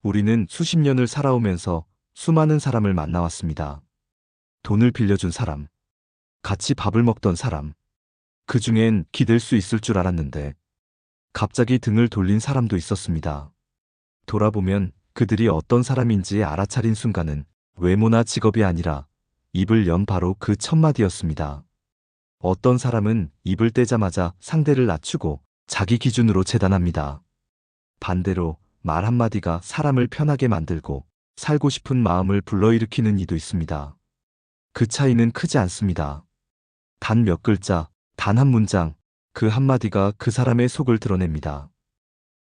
우리는 수십 년을 살아오면서 수많은 사람을 만나왔습니다. 돈을 빌려준 사람, 같이 밥을 먹던 사람, 그 중엔 기댈 수 있을 줄 알았는데 갑자기 등을 돌린 사람도 있었습니다. 돌아보면 그들이 어떤 사람인지 알아차린 순간은 외모나 직업이 아니라 입을 연 바로 그 첫마디였습니다. 어떤 사람은 입을 떼자마자 상대를 낮추고 자기 기준으로 재단합니다. 반대로 말 한마디가 사람을 편하게 만들고 살고 싶은 마음을 불러일으키는 이도 있습니다. 그 차이는 크지 않습니다. 단 몇 글자, 단 한 문장, 그 한마디가 그 사람의 속을 드러냅니다.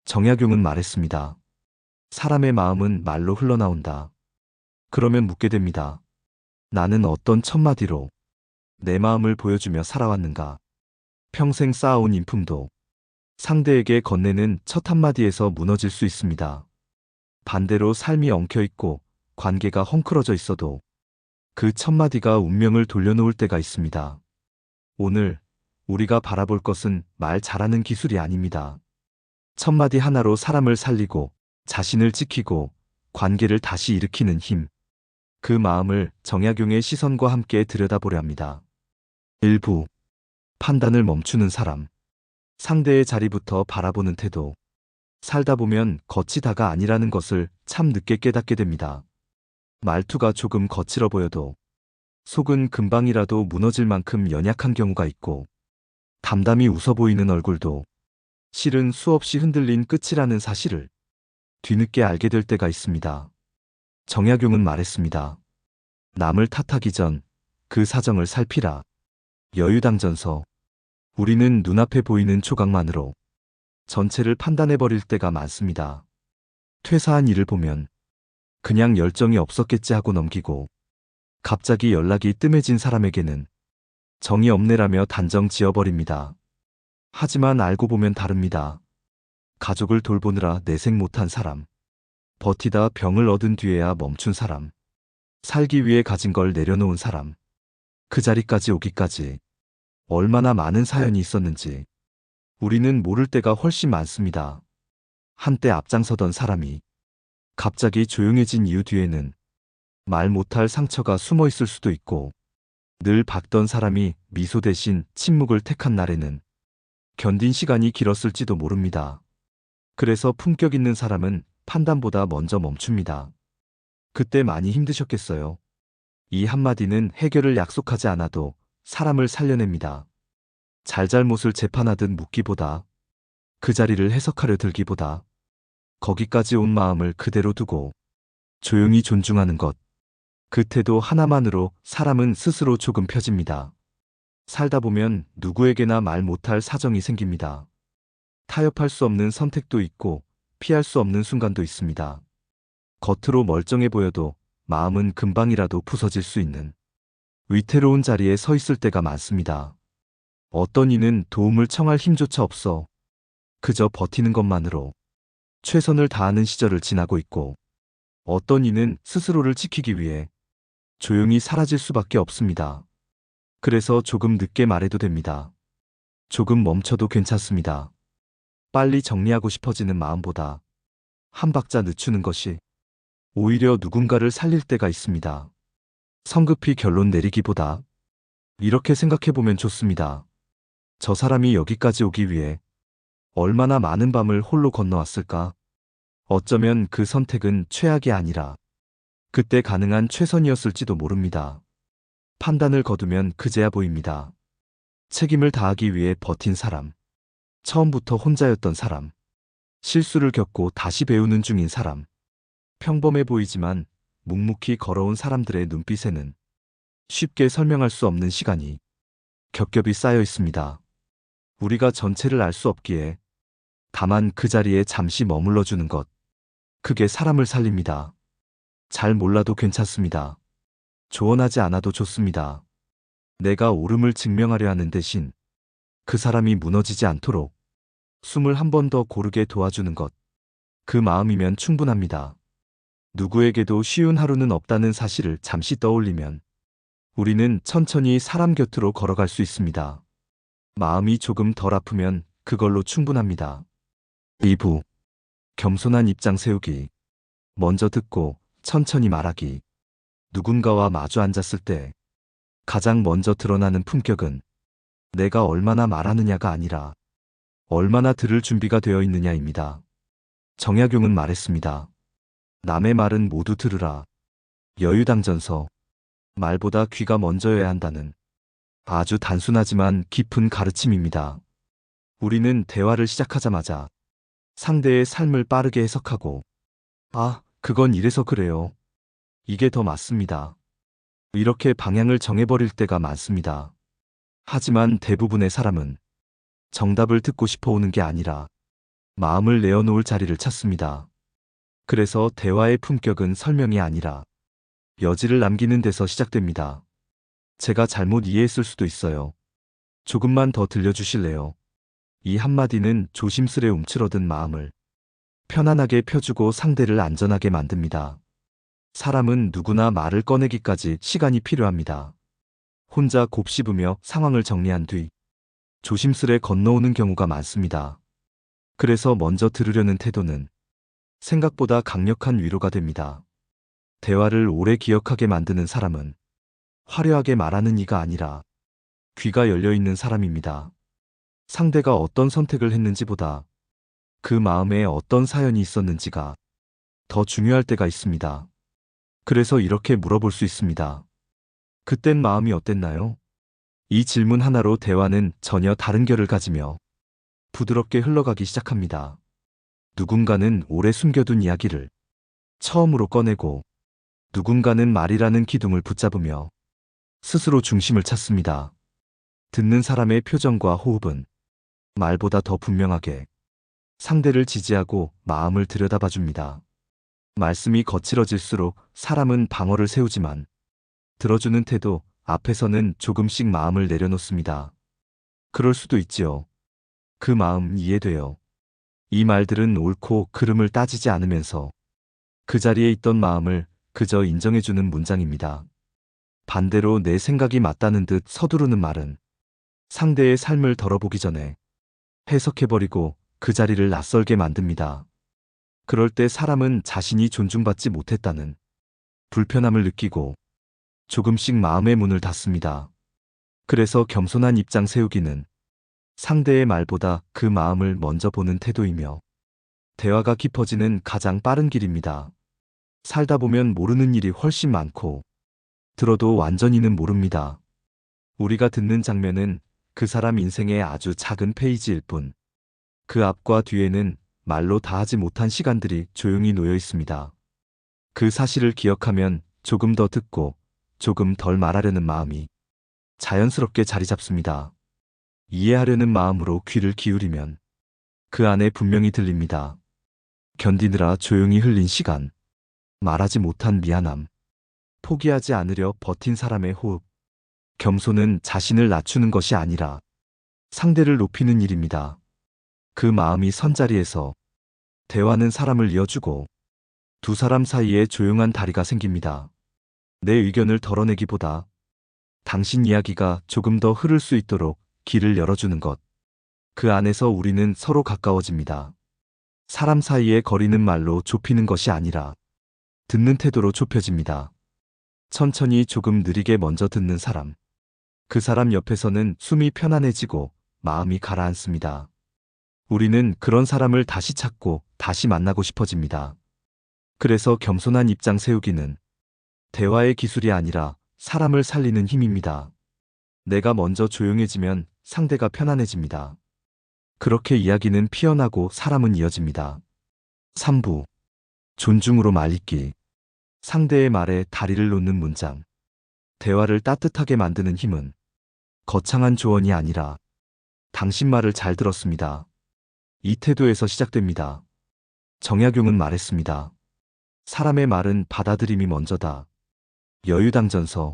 정약용은 말했습니다. 사람의 마음은 말로 흘러나온다. 그러면 묻게 됩니다. 나는 어떤 첫마디로 내 마음을 보여주며 살아왔는가? 평생 쌓아온 인품도 상대에게 건네는 첫 한마디에서 무너질 수 있습니다. 반대로 삶이 엉켜있고 관계가 헝클어져 있어도 그 첫마디가 운명을 돌려놓을 때가 있습니다. 오늘 우리가 바라볼 것은 말 잘하는 기술이 아닙니다. 첫마디 하나로 사람을 살리고 자신을 지키고 관계를 다시 일으키는 힘. 그 마음을 정약용의 시선과 함께 들여다보려 합니다. 일부 판단을 멈추는 사람. 상대의 자리부터 바라보는 태도. 살다 보면 거치다가 아니라는 것을 참 늦게 깨닫게 됩니다. 말투가 조금 거칠어 보여도 속은 금방이라도 무너질 만큼 연약한 경우가 있고 담담히 웃어 보이는 얼굴도 실은 수없이 흔들린 끝이라는 사실을 뒤늦게 알게 될 때가 있습니다. 정약용은 말했습니다. 남을 탓하기 전 그 사정을 살피라. 여유당전서. 우리는 눈앞에 보이는 조각만으로 전체를 판단해버릴 때가 많습니다. 퇴사한 일을 보면 그냥 열정이 없었겠지 하고 넘기고 갑자기 연락이 뜸해진 사람에게는 정이 없네라며 단정 지어버립니다. 하지만 알고 보면 다릅니다. 가족을 돌보느라 내색 못한 사람, 버티다 병을 얻은 뒤에야 멈춘 사람, 살기 위해 가진 걸 내려놓은 사람, 그 자리까지 오기까지 얼마나 많은 사연이 있었는지 우리는 모를 때가 훨씬 많습니다. 한때 앞장서던 사람이 갑자기 조용해진 이유 뒤에는 말 못할 상처가 숨어 있을 수도 있고, 늘 박던 사람이 미소 대신 침묵을 택한 날에는 견딘 시간이 길었을지도 모릅니다. 그래서 품격 있는 사람은 판단보다 먼저 멈춥니다. 그때 많이 힘드셨겠어요. 이 한마디는 해결을 약속하지 않아도 사람을 살려냅니다. 잘잘못을 재판하듯 묻기보다, 그 자리를 해석하려 들기보다 거기까지 온 마음을 그대로 두고 조용히 존중하는 것. 그 태도 하나만으로 사람은 스스로 조금 펴집니다. 살다 보면 누구에게나 말 못할 사정이 생깁니다. 타협할 수 없는 선택도 있고 피할 수 없는 순간도 있습니다. 겉으로 멀쩡해 보여도 마음은 금방이라도 부서질 수 있는 위태로운 자리에 서 있을 때가 많습니다. 어떤 이는 도움을 청할 힘조차 없어 그저 버티는 것만으로 최선을 다하는 시절을 지나고 있고, 어떤 이는 스스로를 지키기 위해 조용히 사라질 수밖에 없습니다. 그래서 조금 늦게 말해도 됩니다. 조금 멈춰도 괜찮습니다. 빨리 정리하고 싶어지는 마음보다 한 박자 늦추는 것이 오히려 누군가를 살릴 때가 있습니다. 성급히 결론 내리기보다 이렇게 생각해보면 좋습니다. 저 사람이 여기까지 오기 위해 얼마나 많은 밤을 홀로 건너왔을까? 어쩌면 그 선택은 최악이 아니라 그때 가능한 최선이었을지도 모릅니다. 판단을 거두면 그제야 보입니다. 책임을 다하기 위해 버틴 사람, 처음부터 혼자였던 사람, 실수를 겪고 다시 배우는 중인 사람, 평범해 보이지만 묵묵히 걸어온 사람들의 눈빛에는 쉽게 설명할 수 없는 시간이 겹겹이 쌓여 있습니다. 우리가 전체를 알 수 없기에 다만 그 자리에 잠시 머물러 주는 것, 그게 사람을 살립니다. 잘 몰라도 괜찮습니다. 조언하지 않아도 좋습니다. 내가 옳음을 증명하려 하는 대신 그 사람이 무너지지 않도록 숨을 한 번 더 고르게 도와주는 것, 그 마음이면 충분합니다. 누구에게도 쉬운 하루는 없다는 사실을 잠시 떠올리면 우리는 천천히 사람 곁으로 걸어갈 수 있습니다. 마음이 조금 덜 아프면 그걸로 충분합니다. 2부. 겸손한 입장 세우기. 먼저 듣고 천천히 말하기. 누군가와 마주 앉았을 때 가장 먼저 드러나는 품격은 내가 얼마나 말하느냐가 아니라 얼마나 들을 준비가 되어 있느냐입니다. 정약용은 말했습니다. 남의 말은 모두 들으라. 여유당전서. 말보다 귀가 먼저여야 한다는 아주 단순하지만 깊은 가르침입니다. 우리는 대화를 시작하자마자 상대의 삶을 빠르게 해석하고, 아, 그건 이래서 그래요. 이게 더 맞습니다. 이렇게 방향을 정해버릴 때가 많습니다. 하지만 대부분의 사람은 정답을 듣고 싶어 오는 게 아니라 마음을 내어놓을 자리를 찾습니다. 그래서 대화의 품격은 설명이 아니라 여지를 남기는 데서 시작됩니다. 제가 잘못 이해했을 수도 있어요. 조금만 더 들려주실래요? 이 한마디는 조심스레 움츠러든 마음을 편안하게 펴주고 상대를 안전하게 만듭니다. 사람은 누구나 말을 꺼내기까지 시간이 필요합니다. 혼자 곱씹으며 상황을 정리한 뒤 조심스레 건너오는 경우가 많습니다. 그래서 먼저 들으려는 태도는 생각보다 강력한 위로가 됩니다. 대화를 오래 기억하게 만드는 사람은 화려하게 말하는 이가 아니라 귀가 열려있는 사람입니다. 상대가 어떤 선택을 했는지보다 그 마음에 어떤 사연이 있었는지가 더 중요할 때가 있습니다. 그래서 이렇게 물어볼 수 있습니다. 그땐 마음이 어땠나요? 이 질문 하나로 대화는 전혀 다른 결을 가지며 부드럽게 흘러가기 시작합니다. 누군가는 오래 숨겨둔 이야기를 처음으로 꺼내고 누군가는 말이라는 기둥을 붙잡으며 스스로 중심을 찾습니다. 듣는 사람의 표정과 호흡은 말보다 더 분명하게 상대를 지지하고 마음을 들여다봐 줍니다. 말씀이 거칠어질수록 사람은 방어를 세우지만 들어주는 태도 앞에서는 조금씩 마음을 내려놓습니다. 그럴 수도 있지요. 그 마음 이해돼요. 이 말들은 옳고 그름을 따지지 않으면서 그 자리에 있던 마음을 그저 인정해주는 문장입니다. 반대로 내 생각이 맞다는 듯 서두르는 말은 상대의 삶을 덜어보기 전에 해석해버리고 그 자리를 낯설게 만듭니다. 그럴 때 사람은 자신이 존중받지 못했다는 불편함을 느끼고 조금씩 마음의 문을 닫습니다. 그래서 겸손한 입장 세우기는 상대의 말보다 그 마음을 먼저 보는 태도이며 대화가 깊어지는 가장 빠른 길입니다. 살다 보면 모르는 일이 훨씬 많고 들어도 완전히는 모릅니다. 우리가 듣는 장면은 그 사람 인생의 아주 작은 페이지일 뿐 그 앞과 뒤에는 말로 다하지 못한 시간들이 조용히 놓여 있습니다. 그 사실을 기억하면 조금 더 듣고 조금 덜 말하려는 마음이 자연스럽게 자리 잡습니다. 이해하려는 마음으로 귀를 기울이면 그 안에 분명히 들립니다. 견디느라 조용히 흘린 시간, 말하지 못한 미안함, 포기하지 않으려 버틴 사람의 호흡. 겸손은 자신을 낮추는 것이 아니라 상대를 높이는 일입니다. 그 마음이 선 자리에서 대화는 사람을 이어주고 두 사람 사이에 조용한 다리가 생깁니다. 내 의견을 덜어내기보다 당신 이야기가 조금 더 흐를 수 있도록 길을 열어주는 것. 그 안에서 우리는 서로 가까워집니다. 사람 사이의 거리는 말로 좁히는 것이 아니라 듣는 태도로 좁혀집니다. 천천히 조금 느리게 먼저 듣는 사람. 그 사람 옆에서는 숨이 편안해지고 마음이 가라앉습니다. 우리는 그런 사람을 다시 찾고 다시 만나고 싶어집니다. 그래서 겸손한 입장 세우기는 대화의 기술이 아니라 사람을 살리는 힘입니다. 내가 먼저 조용해지면 상대가 편안해집니다. 그렇게 이야기는 피어나고 사람은 이어집니다. 3부. 존중으로 말잇기. 상대의 말에 다리를 놓는 문장. 대화를 따뜻하게 만드는 힘은 거창한 조언이 아니라 당신 말을 잘 들었습니다. 이 태도에서 시작됩니다. 정약용은 말했습니다. 사람의 말은 받아들임이 먼저다. 여유당전서.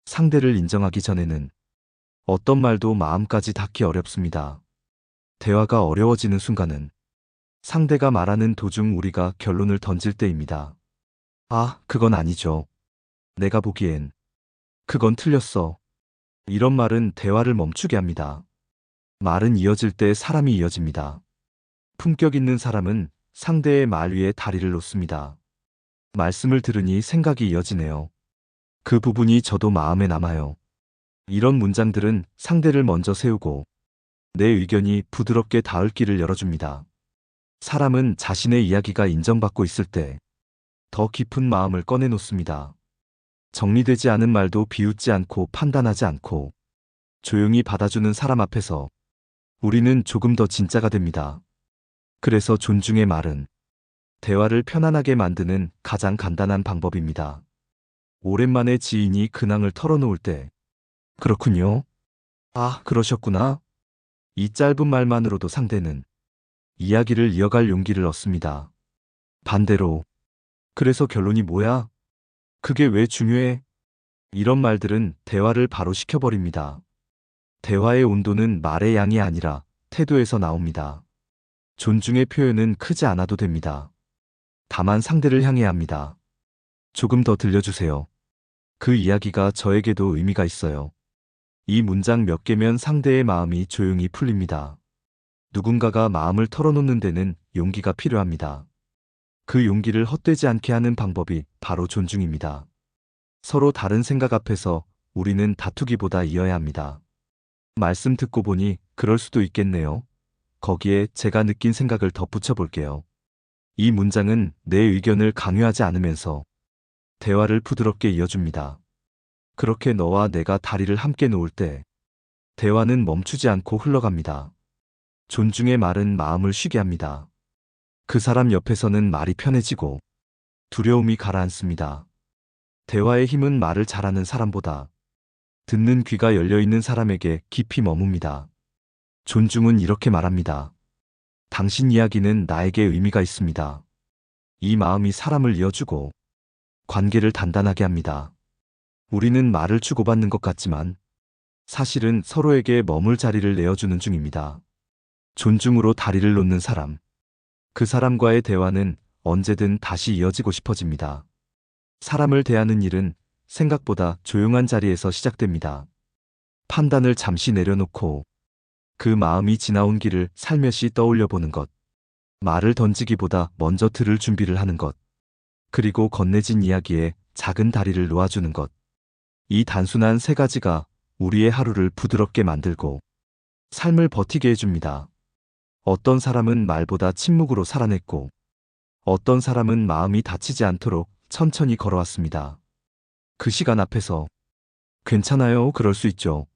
상대를 인정하기 전에는 어떤 말도 마음까지 닿기 어렵습니다. 대화가 어려워지는 순간은 상대가 말하는 도중 우리가 결론을 던질 때입니다. 아, 그건 아니죠. 내가 보기엔 그건 틀렸어. 이런 말은 대화를 멈추게 합니다. 말은 이어질 때 사람이 이어집니다. 품격 있는 사람은 상대의 말 위에 다리를 놓습니다. 말씀을 들으니 생각이 이어지네요. 그 부분이 저도 마음에 남아요. 이런 문장들은 상대를 먼저 세우고 내 의견이 부드럽게 닿을 길을 열어줍니다. 사람은 자신의 이야기가 인정받고 있을 때 더 깊은 마음을 꺼내놓습니다. 정리되지 않은 말도 비웃지 않고 판단하지 않고 조용히 받아주는 사람 앞에서 우리는 조금 더 진짜가 됩니다. 그래서 존중의 말은 대화를 편안하게 만드는 가장 간단한 방법입니다. 오랜만에 지인이 근황을 털어놓을 때, 그렇군요. 아, 그러셨구나. 이 짧은 말만으로도 상대는 이야기를 이어갈 용기를 얻습니다. 반대로, 그래서 결론이 뭐야? 그게 왜 중요해? 이런 말들은 대화를 바로 식혀버립니다. 대화의 온도는 말의 양이 아니라 태도에서 나옵니다. 존중의 표현은 크지 않아도 됩니다. 다만 상대를 향해야 합니다. 조금 더 들려주세요. 그 이야기가 저에게도 의미가 있어요. 이 문장 몇 개면 상대의 마음이 조용히 풀립니다. 누군가가 마음을 털어놓는 데는 용기가 필요합니다. 그 용기를 헛되지 않게 하는 방법이 바로 존중입니다. 서로 다른 생각 앞에서 우리는 다투기보다 이어야 합니다. 말씀 듣고 보니 그럴 수도 있겠네요. 거기에 제가 느낀 생각을 덧붙여 볼게요. 이 문장은 내 의견을 강요하지 않으면서 대화를 부드럽게 이어줍니다. 그렇게 너와 내가 다리를 함께 놓을 때 대화는 멈추지 않고 흘러갑니다. 존중의 말은 마음을 쉬게 합니다. 그 사람 옆에서는 말이 편해지고 두려움이 가라앉습니다. 대화의 힘은 말을 잘하는 사람보다 듣는 귀가 열려있는 사람에게 깊이 머뭅니다. 존중은 이렇게 말합니다. 당신 이야기는 나에게 의미가 있습니다. 이 마음이 사람을 이어주고 관계를 단단하게 합니다. 우리는 말을 주고받는 것 같지만 사실은 서로에게 머물 자리를 내어주는 중입니다. 존중으로 다리를 놓는 사람. 그 사람과의 대화는 언제든 다시 이어지고 싶어집니다. 사람을 대하는 일은 생각보다 조용한 자리에서 시작됩니다. 판단을 잠시 내려놓고 그 마음이 지나온 길을 살며시 떠올려 보는 것. 말을 던지기보다 먼저 들을 준비를 하는 것. 그리고 건네진 이야기에 작은 다리를 놓아주는 것. 이 단순한 세 가지가 우리의 하루를 부드럽게 만들고 삶을 버티게 해줍니다. 어떤 사람은 말보다 침묵으로 살아냈고 어떤 사람은 마음이 다치지 않도록 천천히 걸어왔습니다. 그 시간 앞에서 괜찮아요, 그럴 수 있죠.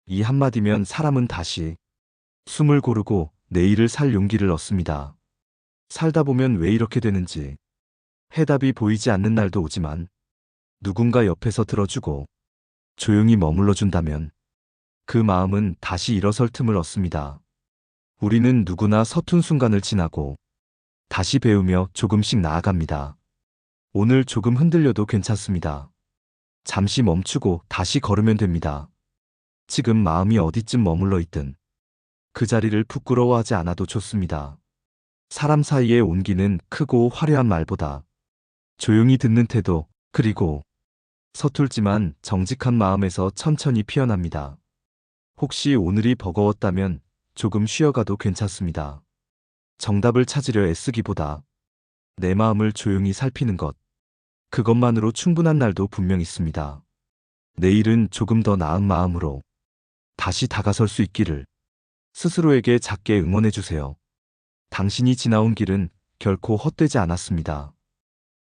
이 한마디면 사람은 다시 숨을 고르고 내일을 살 용기를 얻습니다. 살다 보면 왜 이렇게 되는지 해답이 보이지 않는 날도 오지만 누군가 옆에서 들어주고 조용히 머물러 준다면 그 마음은 다시 일어설 틈을 얻습니다. 우리는 누구나 서툰 순간을 지나고 다시 배우며 조금씩 나아갑니다. 오늘 조금 흔들려도 괜찮습니다. 잠시 멈추고 다시 걸으면 됩니다. 지금 마음이 어디쯤 머물러 있든 그 자리를 부끄러워하지 않아도 좋습니다. 사람 사이의 온기는 크고 화려한 말보다 조용히 듣는 태도, 그리고 서툴지만 정직한 마음에서 천천히 피어납니다. 혹시 오늘이 버거웠다면 조금 쉬어가도 괜찮습니다. 정답을 찾으려 애쓰기보다 내 마음을 조용히 살피는 것, 그것만으로 충분한 날도 분명 있습니다. 내일은 조금 더 나은 마음으로 다시 다가설 수 있기를 스스로에게 작게 응원해주세요. 당신이 지나온 길은 결코 헛되지 않았습니다.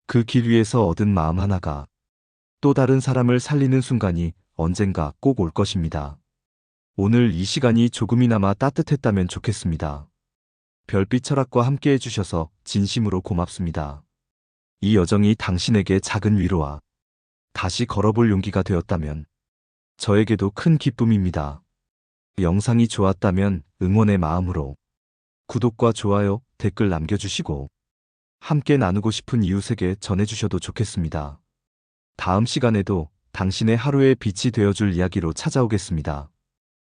그 길 위에서 얻은 마음 하나가 또 다른 사람을 살리는 순간이 언젠가 꼭 올 것입니다. 오늘 이 시간이 조금이나마 따뜻했다면 좋겠습니다. 별빛 철학과 함께 해주셔서 진심으로 고맙습니다. 이 여정이 당신에게 작은 위로와 다시 걸어볼 용기가 되었다면 저에게도 큰 기쁨입니다. 영상이 좋았다면 응원의 마음으로 구독과 좋아요, 댓글 남겨주시고 함께 나누고 싶은 이웃에게 전해주셔도 좋겠습니다. 다음 시간에도 당신의 하루의 빛이 되어줄 이야기로 찾아오겠습니다.